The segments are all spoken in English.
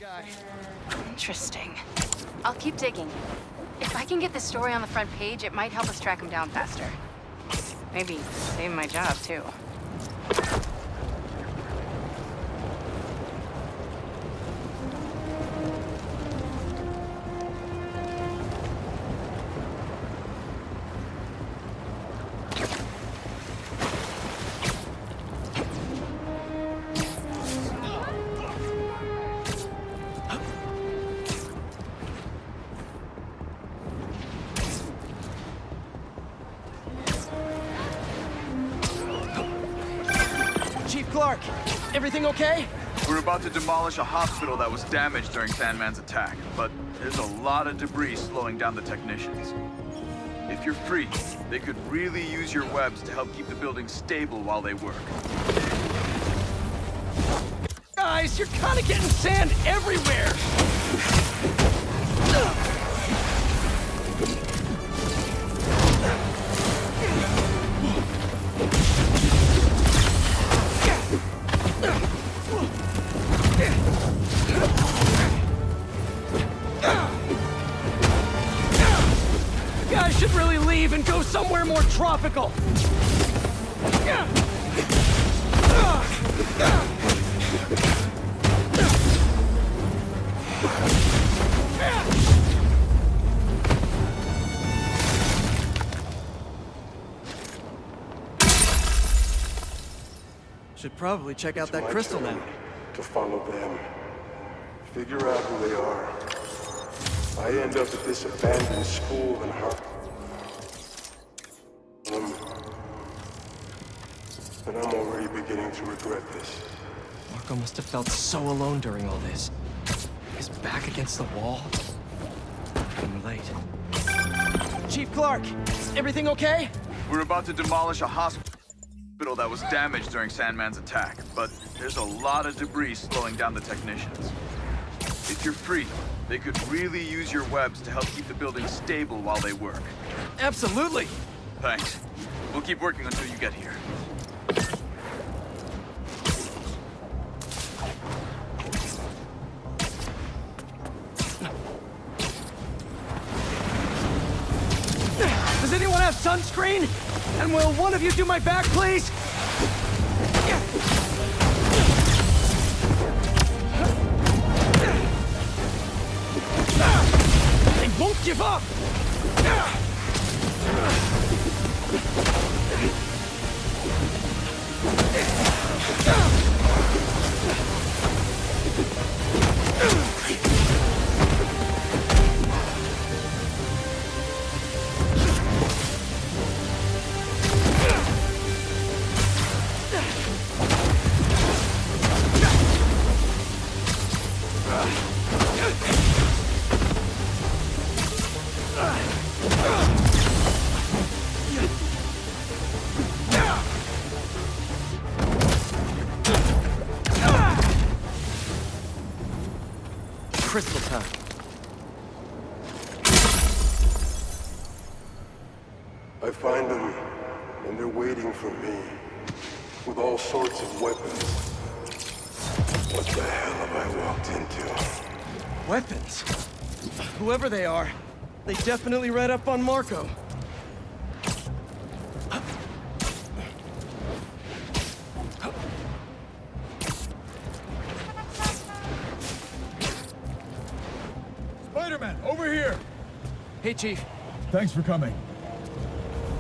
guy. Interesting. I'll keep digging. If I can get this story on the front page, it might help us track him down faster. Maybe save my job, too. Clark, everything okay? We're about to demolish a hospital that was damaged during Sandman's attack, but there's a lot of debris slowing down the technicians. If you're free, they could really use your webs to help keep the building stable while they work. Guys, you're kind of getting sand everywhere! Should really leave and go somewhere more tropical. Should probably check out that crystal now. To follow them, figure out who they are. I end up at this abandoned school and and I'm already beginning to regret this. Marco must have felt so alone during all this. His back against the wall. I'm late. Chief Clark, is everything okay? We're about to demolish a hospital that was damaged during Sandman's attack, but there's a lot of debris slowing down the technicians. If you're free, they could really use your webs to help keep the building stable while they work. Absolutely! Thanks. We'll keep working until you get here. Does anyone have sunscreen? And will one of you do my back, please? They won't give up! Crystal time. I find them, and they're waiting for me, with all sorts of weapons. What the hell have I walked into? Weapons? Whoever they are, they definitely read up on Marco. Spider-Man, over here! Hey, Chief. Thanks for coming.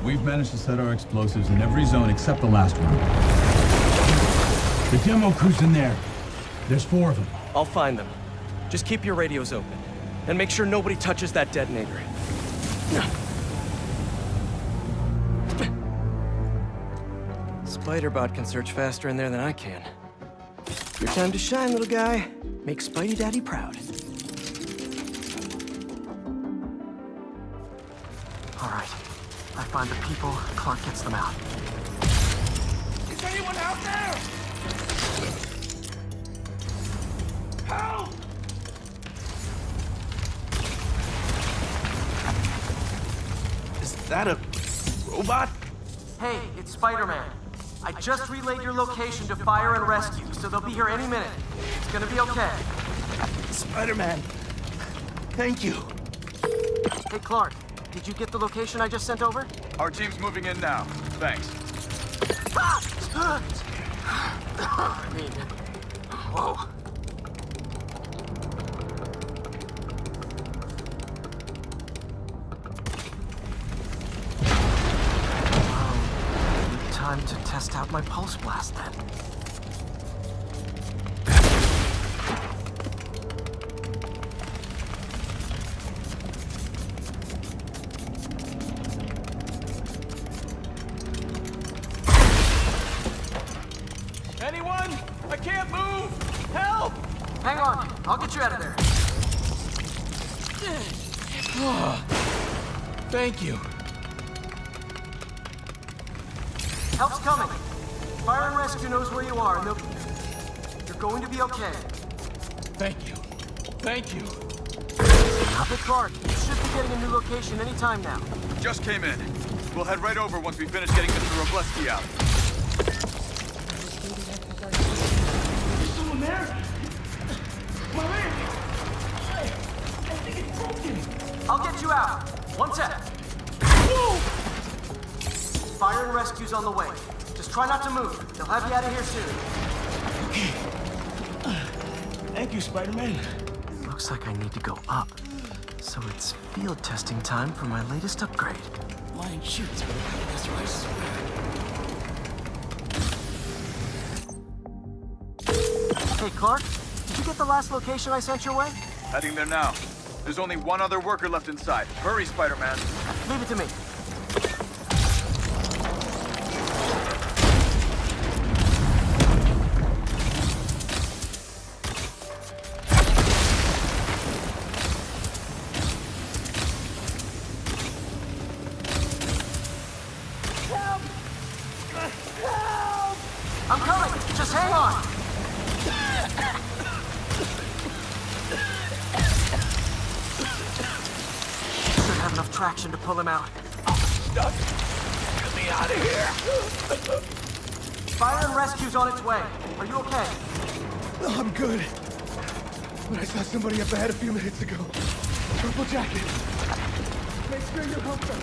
We've managed to set our explosives in every zone except the last one. The demo crew's in there. There's 4 of them. I'll find them. Just keep your radios open. And make sure nobody touches that detonator. Spider-Bot can search faster in there than I can. Your time to shine, little guy. Make Spidey Daddy proud. All right. I find the people, Clark gets them out. Is anyone out there? Help! Is that a robot? Hey, it's Spider-Man. I just relayed your location to fire and rescue, so they'll be here any minute. It's gonna be okay. Spider-Man. Thank you. Hey, Clark, did you get the location I just sent over? Our team's moving in now. Thanks. I mean, whoa. Time to test out my pulse blast then. Anyone? I can't move! Help! Hang on, I'll get you out of there. Thank you. Help's coming. Fire and rescue knows where you are, and you're going to be okay. Thank you. Thank you. Hey, Clark, you should be getting a new location anytime now. Just came in. We'll head right over once we finish getting Mr. Robleski out. Someone there? My leg! I think it's broken. I'll get you out. One sec. Whoa! Fire and rescue's on the way. Just try not to move. They'll have you out of here soon. Thank you, Spider-Man. Looks like I need to go up. So it's field testing time for my latest upgrade. Flying shoots, but that's right, I swear. Hey, Clark, did you get the last location I sent your way? Heading there now. There's only one other worker left inside. Hurry, Spider-Man. Leave it to me. I'm coming! Just hang on! Should have enough traction to pull him out. Get me out of here! Fire and rescue's on its way. Are you okay? No, I'm good. But I saw somebody up ahead a few minutes ago. Purple jacket. Make sure you help them.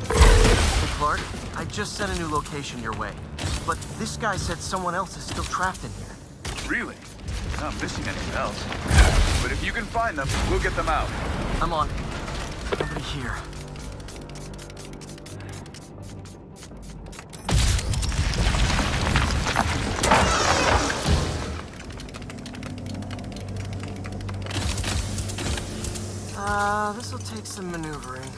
Hey, Clark, I just sent a new location your way. But this guy said someone else is still trapped in here. Really? Not missing anything else. But if you can find them, we'll get them out. I'm on. Nobody here. This'll take some maneuvering.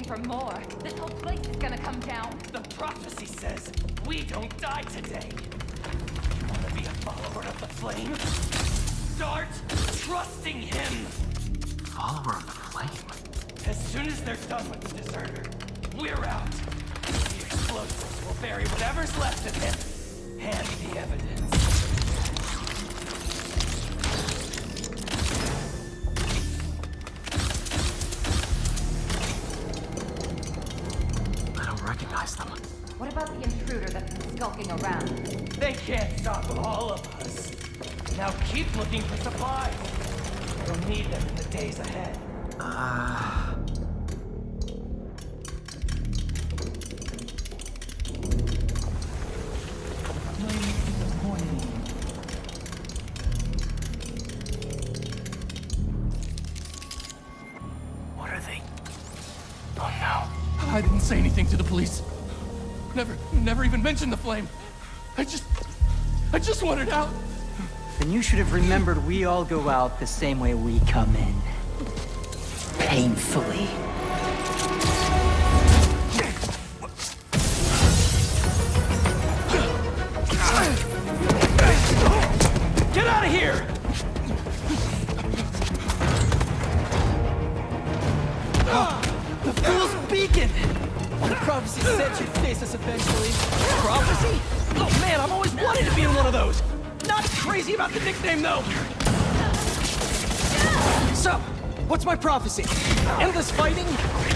For more. This whole place is gonna come down. The prophecy says we don't die today. You want to be a follower of the flame? Start trusting him. Follower of the flame? As soon as they're done with the deserter, we're out. The explosives will bury whatever's left of him and the evidence. Recognize them. What about the intruder that's been skulking around? They can't stop all of us. Now keep looking for supplies. We'll need them in the days ahead. What are they? Oh no. I didn't say anything to the police. Never even mentioned the flame. I just wanted out. Then you should have remembered we all go out the same way we come in. Painfully. The prophecy said she'd face us eventually. Prophecy? Oh man, I've always wanted to be in one of those. Not crazy about the nickname though. So, what's my prophecy? Endless fighting?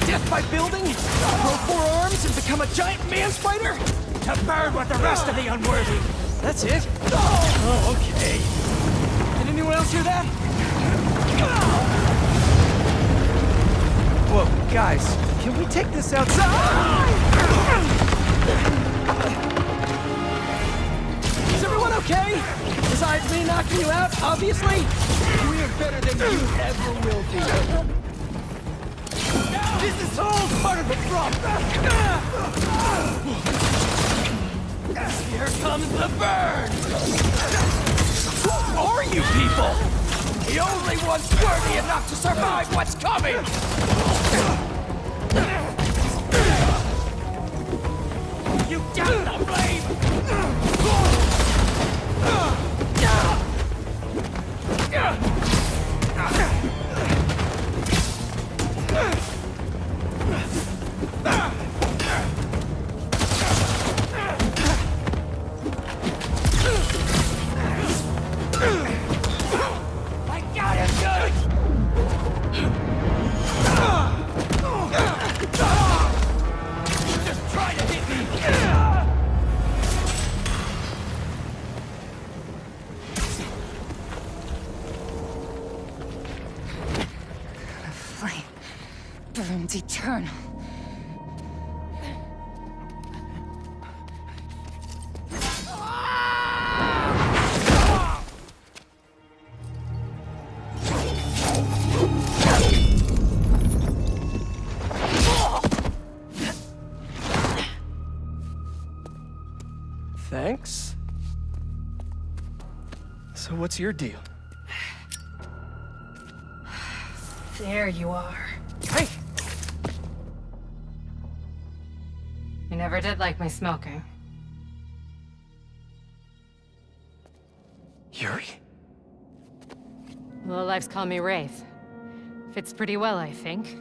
Death by building? Grow 4 arms and become a giant man spider? To burn with the rest of the unworthy. That's it? Oh, okay. Did anyone else hear that? Whoa, guys, can we take this outside? Is everyone okay? Besides me knocking you out, obviously? We're better than you ever will be. This is all part of the problem. Here comes the burn! Who are you people? The only ones worthy enough to survive what's coming! You down the flame! I got him good! Just try to hit me! Flame burns eternal. Thanks. So what's your deal? There you are. Hey! You never did like my smoking. Yuri? Lowlifes call me Wraith. Fits pretty well, I think.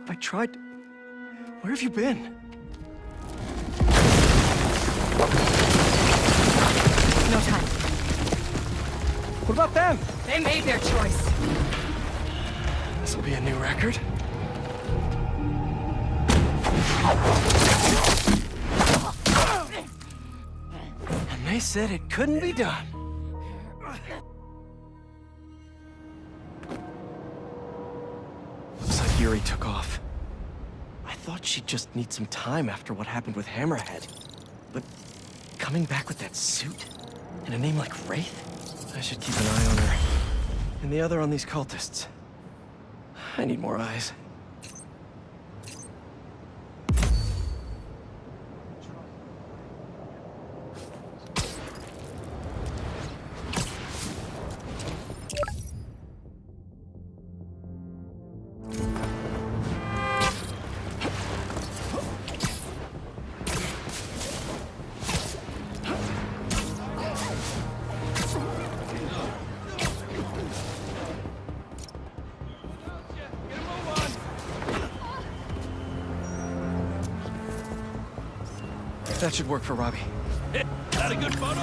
I tried... Where have you been? No time. What about them? They made their choice. This'll be a new record. And they said it couldn't be done. Looks like Yuri took off. I thought she'd just need some time after what happened with Hammerhead. But coming back with that suit? And a name like Wraith? I should keep an eye on her. And the other on these cultists. I need more eyes. That should work for Robbie. Got a good photo?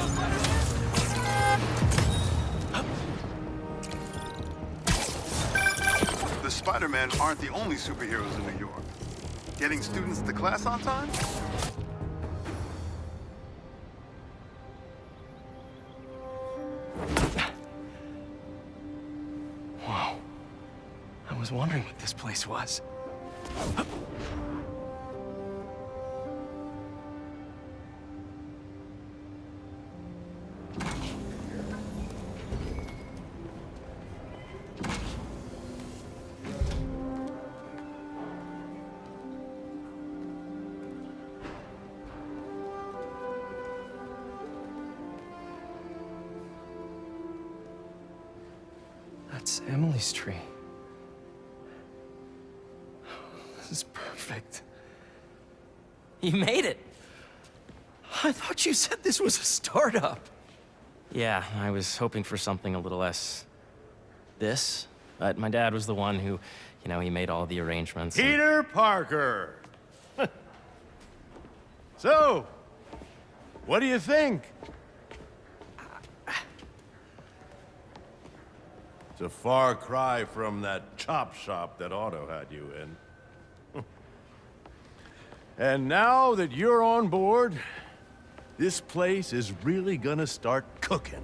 The Spider-Men aren't the only superheroes in New York. Getting students to class on time? Whoa. I was wondering what this place was. That's Emily's tree. This is perfect. You made it! I thought you said this was a startup. Yeah, I was hoping for something a little less... this. But my dad was the one who, he made all the arrangements. Peter Parker! So, what do you think? It's a far cry from that chop shop that Otto had you in. And now that you're on board, this place is really gonna start cooking.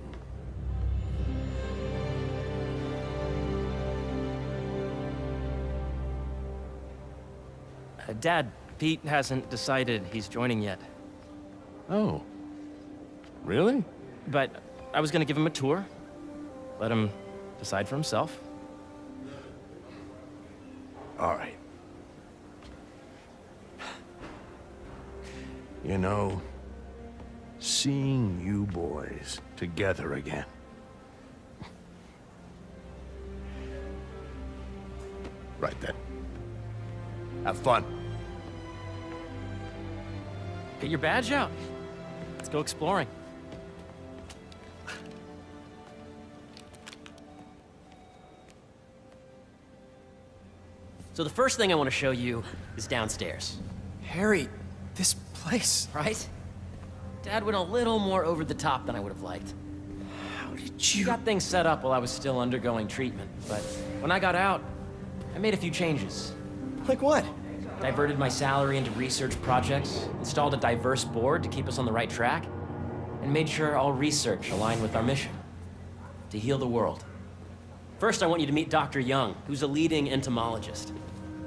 Dad, Pete hasn't decided he's joining yet. Oh. Really? But I was gonna give him a tour. Let him decide for himself. All right. You know, seeing you boys together again. Right then. Have fun. Get your badge out. Let's go exploring. So the first thing I want to show you is downstairs. Harry, this place... Right? Dad went a little more over the top than I would have liked. How did you... Got things set up while I was still undergoing treatment, but when I got out, I made a few changes. Like what? Diverted my salary into research projects, installed a diverse board to keep us on the right track, and made sure all research aligned with our mission, to heal the world. First, I want you to meet Dr. Young, who's a leading entomologist.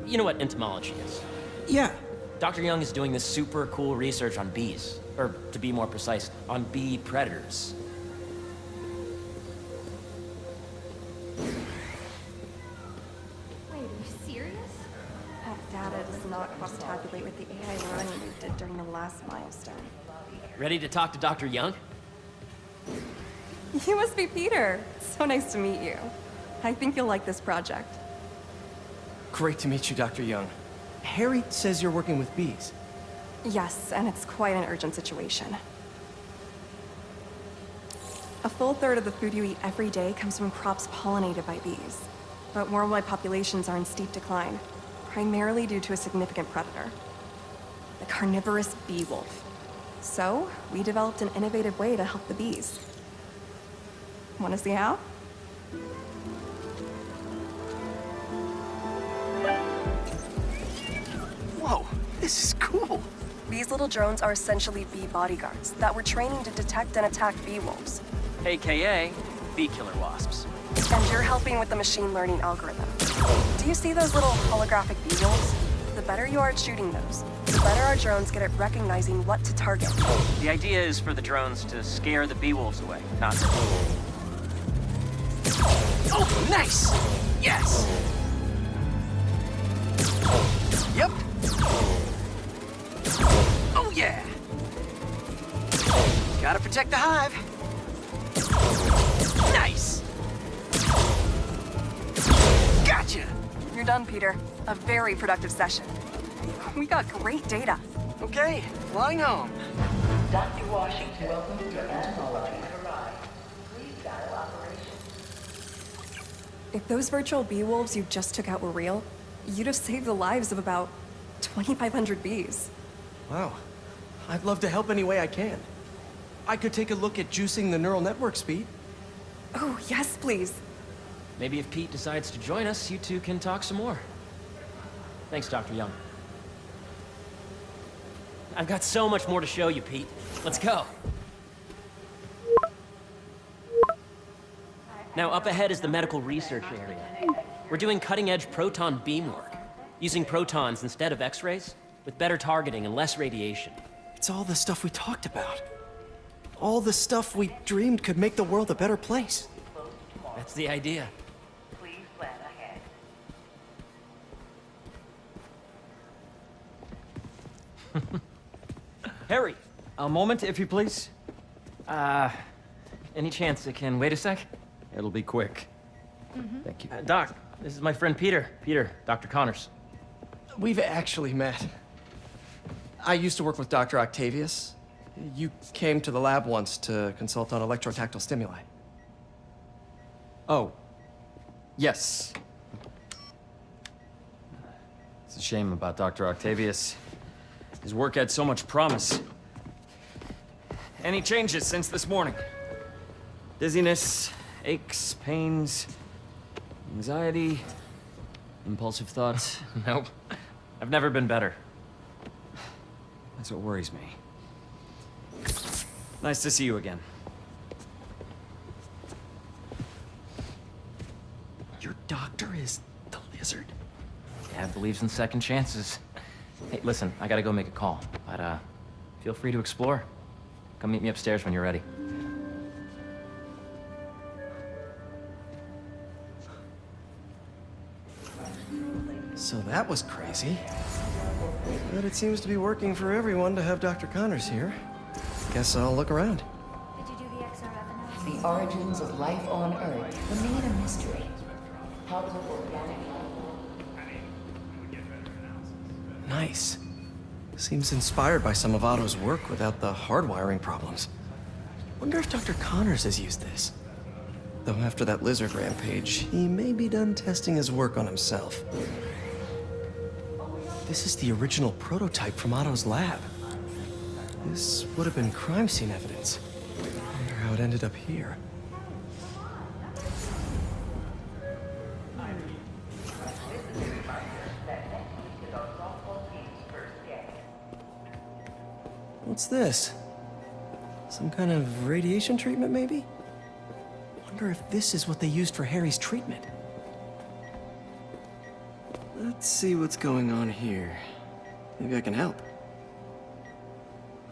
You know what entomology is? Yeah. Dr. Young is doing this super cool research on bees, or to be more precise, on bee predators. Wait, are you serious? That data does not cross-tabulate with the AI learning we did during the last milestone. Ready to talk to Dr. Young? You must be Peter. So nice to meet you. I think you'll like this project. Great to meet you, Dr. Young. Harry says you're working with bees. Yes, and it's quite an urgent situation. A full third of the food you eat every day comes from crops pollinated by bees. But worldwide populations are in steep decline, primarily due to a significant predator, the carnivorous bee wolf. So, we developed an innovative way to help the bees. Want to see how? Whoa, this is cool. These little drones are essentially bee bodyguards that were training to detect and attack bee wolves. AKA bee killer wasps. And you're helping with the machine learning algorithm. Do you see those little holographic bee wolves? The better you are at shooting those, the better our drones get at recognizing what to target. The idea is for the drones to scare the bee wolves away, not... Oh, nice! Yes! Yep. Oh, yeah! Gotta protect the hive. Nice! Gotcha! You're done, Peter. A very productive session. We got great data. Okay, flying home. Dr. Washington, welcome to entomology. Please dial operation. If those virtual bee wolves you just took out were real, you'd have saved the lives of about 2,500 bees. Wow. I'd love to help any way I can. I could take a look at juicing the neural network speed. Oh, yes, please. Maybe if Pete decides to join us, you two can talk some more. Thanks, Dr. Young. I've got so much more to show you, Pete. Let's go. Now, up ahead is the medical research area. We're doing cutting-edge proton beam work, using protons instead of X-rays, with better targeting and less radiation. It's all the stuff we talked about. All the stuff we dreamed could make the world a better place. That's the idea. Please plan ahead. Harry, a moment, if you please. Any chance it can wait a sec? It'll be quick. Thank you. Doc, this is my friend Peter. Peter, Dr. Connors. We've actually met. I used to work with Dr. Octavius. You came to the lab once to consult on electrotactile stimuli. Oh. Yes. It's a shame about Dr. Octavius. His work had so much promise. Any changes since this morning? Dizziness, aches, pains, anxiety, impulsive thoughts? Nope. I've never been better. That's what worries me. Nice to see you again. Your doctor is the lizard? Dad believes in second chances. Hey, listen, I gotta go make a call, but feel free to explore. Come meet me upstairs when you're ready. So that was crazy. But it seems to be working for everyone to have Dr. Connors here. Guess I'll look around. Did you do the XRF analysis? The origins of life on Earth remain a mystery. How does organic Nice. Seems inspired by some of Otto's work without the hardwiring problems. Wonder if Dr. Connors has used this. Though after that lizard rampage, he may be done testing his work on himself. This is the original prototype from Otto's lab. This would have been crime scene evidence. Wonder how it ended up here. What's this? Some kind of radiation treatment, maybe? Wonder if this is what they used for Harry's treatment. Let's see what's going on here. Maybe I can help.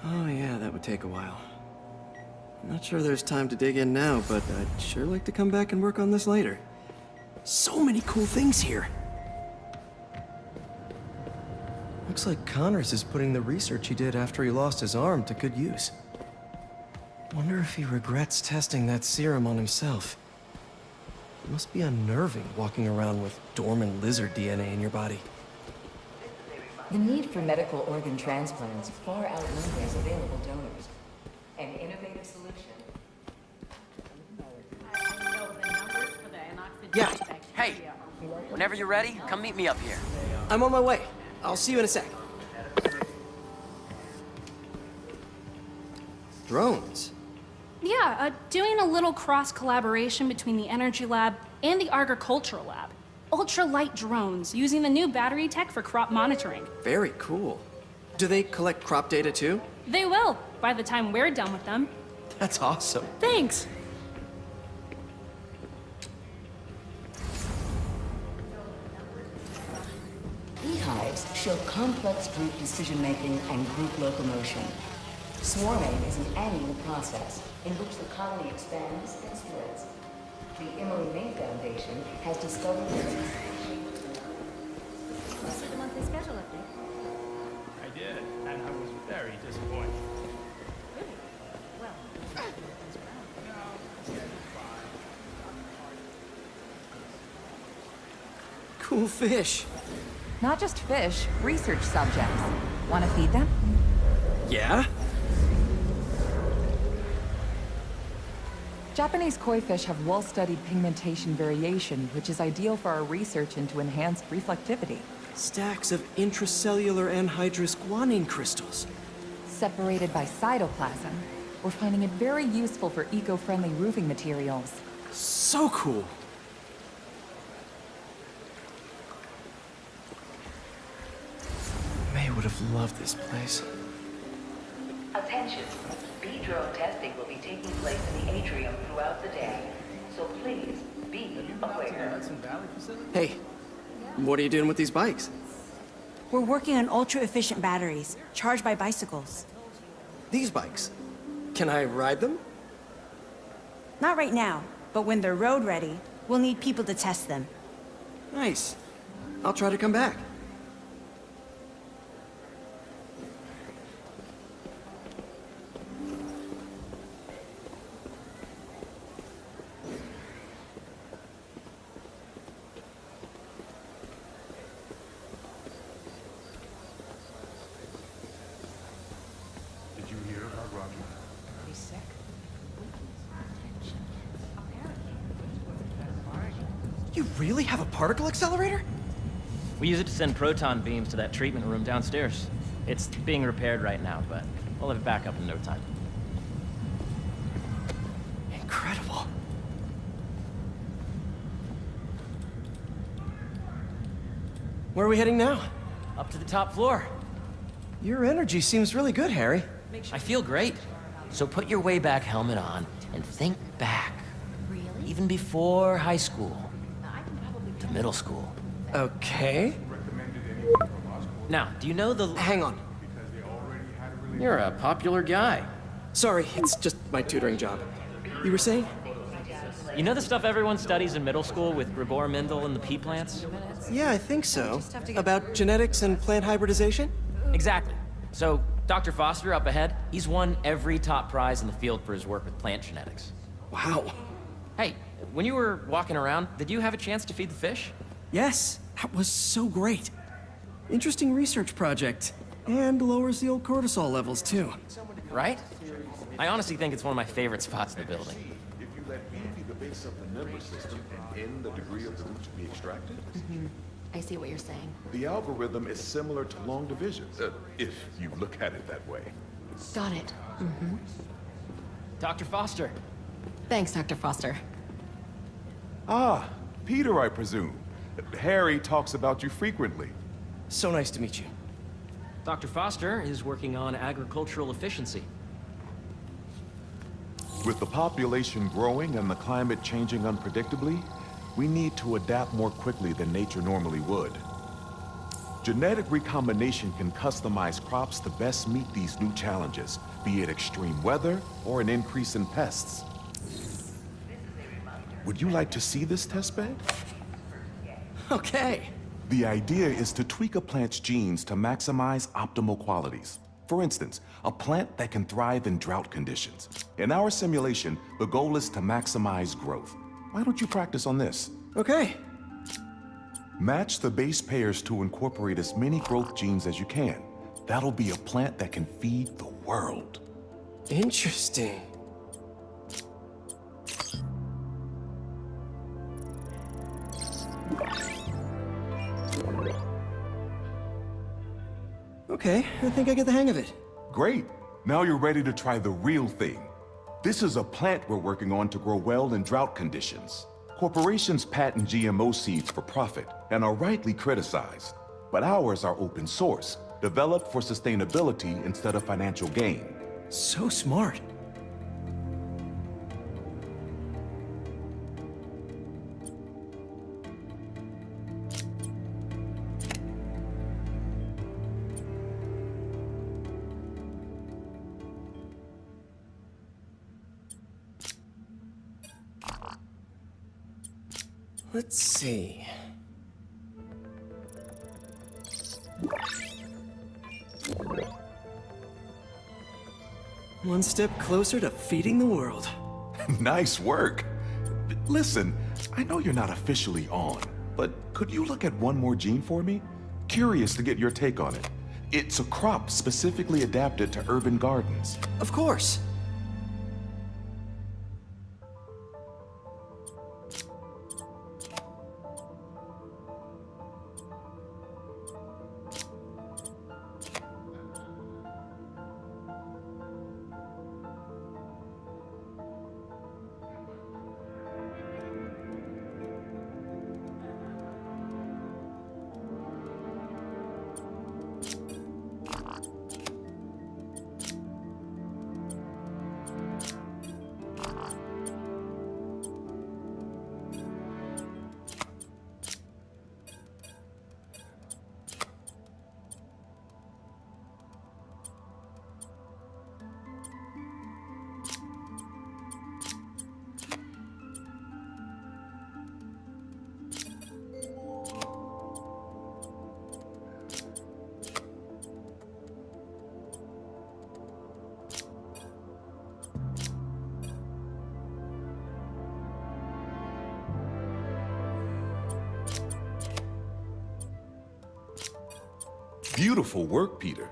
Oh yeah, that would take a while. I'm not sure there's time to dig in now, but I'd sure like to come back and work on this later. So many cool things here. Looks like Connors is putting the research he did after he lost his arm to good use. Wonder if he regrets testing that serum on himself. It must be unnerving walking around with dormant lizard DNA in your body. The need for medical organ transplants far outnumbers available donors. An innovative solution. Yeah. Hey, whenever you're ready, come meet me up here. I'm on my way. I'll see you in a sec. Drones? Yeah, doing a little cross-collaboration between the Energy Lab and the Agricultural Lab. Ultra-light drones, using the new battery tech for crop monitoring. Very cool. Do they collect crop data too? They will, by the time we're done with them. That's awesome. Thanks! Beehives show complex group decision-making and group locomotion. Swarming is an annual process in which the colony expands and spreads. The Emily May Foundation has discovered that You see the monthly schedule update? I did, and I was very disappointed. Really? Well, Cool fish. Not just fish, research subjects. Want to feed them? Yeah? Japanese koi fish have well-studied pigmentation variation, which is ideal for our research into enhanced reflectivity. Stacks of intracellular anhydrous guanine crystals. Separated by cytoplasm, we're finding it very useful for eco-friendly roofing materials. So cool. May would have loved this place. Attention! Bee drone testing will be taking place in the atrium throughout the day, so please be aware. Hey, what are you doing with these bikes? We're working on ultra-efficient batteries, charged by bicycles. These bikes? Can I ride them? Not right now, but when they're road ready, we'll need people to test them. Nice. I'll try to come back. Did you hear about Roger? He's sick. You really have a particle accelerator? We use it to send proton beams to that treatment room downstairs. It's being repaired right now, but we'll have it back up in no time. Incredible. Where are we heading now? Up to the top floor. Your energy seems really good, Harry. I feel great. So put your way back helmet on and think back. Really? Even before high school. To middle school. Okay. Now, do you know the... Hang on. You're a popular guy. Sorry, it's just my tutoring job. You were saying? You know the stuff everyone studies in middle school with Gregor Mendel and the pea plants? Yeah, I think so. About genetics and plant hybridization? Exactly. So, Dr. Foster up ahead, he's won every top prize in the field for his work with plant genetics. Wow. Hey, when you were walking around, did you have a chance to feed the fish? Yes, that was so great. Interesting research project. And lowers the old cortisol levels, too. Right? I honestly think it's one of my favorite spots in the building. If you let B be the base of the member system and N the degree of the root to be extracted, I see what you're saying. the algorithm is similar to long division, if you look at it that way. Got it. Dr. Foster. Thanks, Dr. Foster. Ah, Peter, I presume. Harry talks about you frequently. So nice to meet you. Dr. Foster is working on agricultural efficiency. With the population growing and the climate changing unpredictably, we need to adapt more quickly than nature normally would. Genetic recombination can customize crops to best meet these new challenges, be it extreme weather or an increase in pests. Would you like to see this testbed? Okay. The idea is to tweak a plant's genes to maximize optimal qualities. For instance, a plant that can thrive in drought conditions. In our simulation, the goal is to maximize growth. Why don't you practice on this? Okay. Match the base pairs to incorporate as many growth genes as you can. That'll be a plant that can feed the world. Interesting. Okay, I think I get the hang of it. Great. Now you're ready to try the real thing. This is a plant we're working on to grow well in drought conditions. Corporations patent GMO seeds for profit and are rightly criticized. But ours are open source, developed for sustainability instead of financial gain. So smart. Let's see. One step closer to feeding the world. Nice work. Listen, I know you're not officially on, but could you look at one more gene for me? Curious to get your take on it. It's a crop specifically adapted to urban gardens. Of course. Beautiful work, Peter.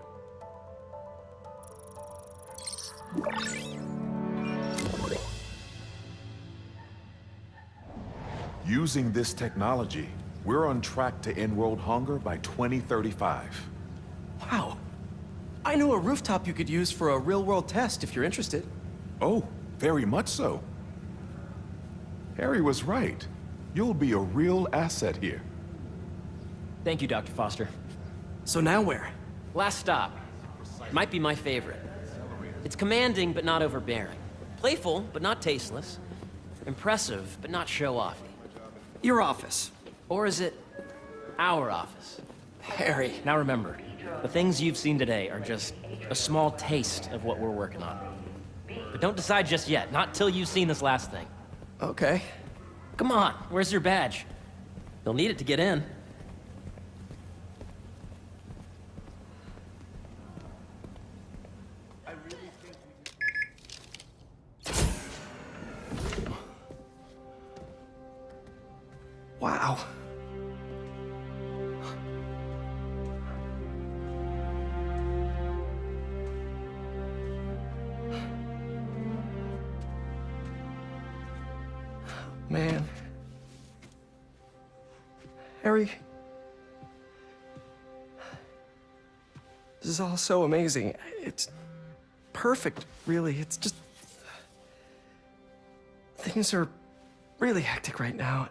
Using this technology, we're on track to end world hunger by 2035. Wow. I know a rooftop you could use for a real-world test if you're interested. Oh, very much so. Harry was right. You'll be a real asset here. Thank you, Dr. Foster. So now where? Last stop. Might be my favorite. It's commanding, but not overbearing. Playful, but not tasteless. Impressive, but not show-offy. Your office. Or is it our office? Harry. Now remember, the things you've seen today are just a small taste of what we're working on. But don't decide just yet, not till you've seen this last thing. Okay. Come on, where's your badge? You'll need it to get in. Wow. Man. Harry. This is all so amazing. It's perfect, really. It's just... Things are really hectic right now.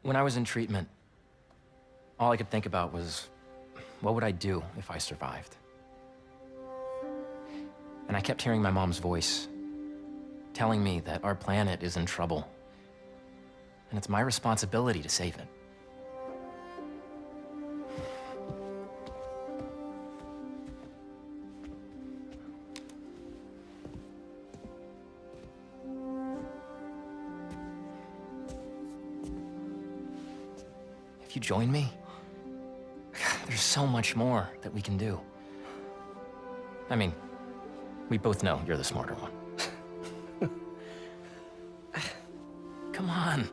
When I was in treatment, all I could think about was, what would I do if I survived? And I kept hearing my mom's voice, telling me that our planet is in trouble, and it's my responsibility to save it. If you join me, there's so much more that we can do. I mean, we both know you're the smarter one. Come on.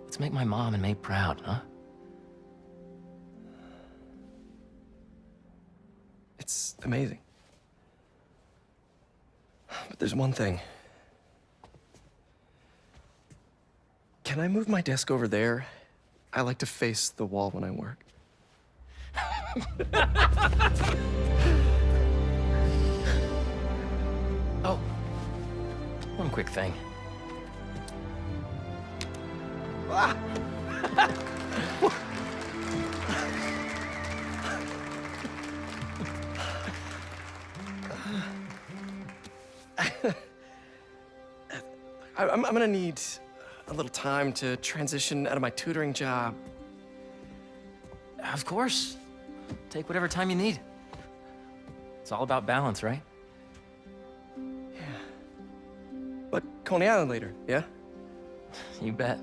Let's make my mom and May proud, huh? It's amazing. But there's one thing. Can I move my desk over there? I like to face the wall when I work. Oh, one quick thing. Ah! I'm gonna need a little time to transition out of my tutoring job. Of course. Take whatever time you need. It's all about balance, right? But Coney Island later, yeah? You bet.